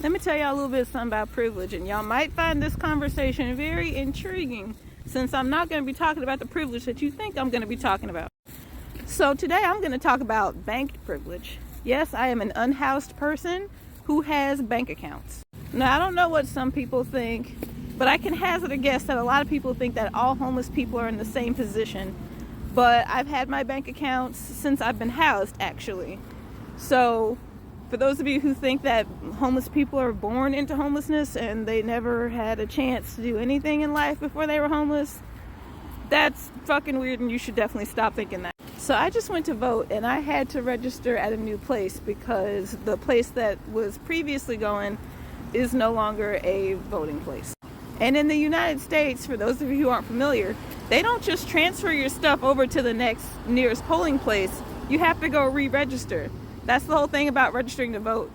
Let me tell y'all a little bit something about privilege, and y'all might find this conversation very intriguing since I'm not going to be talking about the privilege that you think I'm going to be talking about. So today I'm going to talk about bank privilege. Yes, I am an unhoused person who has bank accounts. Now, I don't know what some people think, but I can hazard a guess that a lot of people think that all homeless people are in the same position. But I've had my bank accounts since I've been housed, actually. So for those of you who think that homeless people are born into homelessness and they never had a chance to do anything in life before they were homeless, that's fucking weird, and you should definitely stop thinking that. So I just went to vote, and I had to register at a new place because the place that was previously going is no longer a voting place. And in the United States, for those of you who aren't familiar, they don't just transfer your stuff over to the nearest polling place. You have to go re-register. That's the whole thing about registering to vote.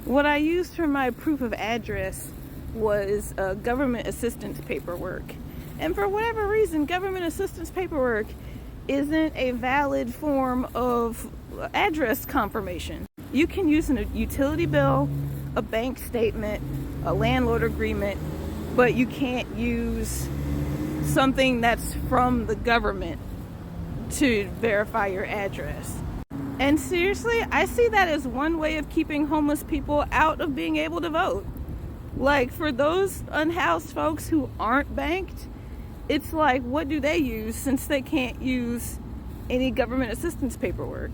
What I used for my proof of address was government assistance paperwork. And for whatever reason, government assistance paperwork isn't a valid form of address confirmation. You can use a utility bill, a bank statement, a landlord agreement, but you can't use something that's from the government to verify your address. And seriously, I see that as one way of keeping homeless people out of being able to vote. Like, for those unhoused folks who aren't banked, it's like, what do they use since they can't use any government assistance paperwork?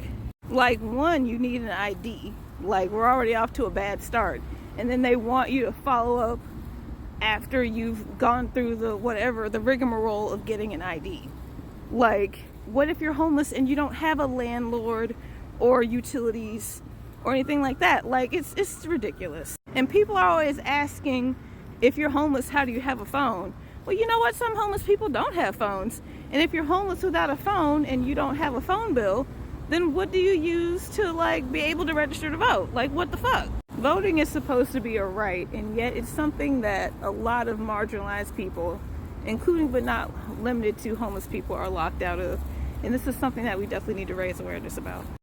Like, one, you need an ID. Like, we're already off to a bad start. And then they want you to follow up after you've gone through the rigmarole of getting an ID. Like, what if you're homeless and you don't have a landlord or utilities or anything like that? Like, it's ridiculous. And people are always asking, if you're homeless, how do you have a phone? Well, you know what? Some homeless people don't have phones. And if you're homeless without a phone and you don't have a phone bill, then what do you use to, like, be able to register to vote? Like, what the fuck? Voting is supposed to be a right, and yet it's something that a lot of marginalized people, including but not limited to homeless people, are locked out of. And this is something that we definitely need to raise awareness about.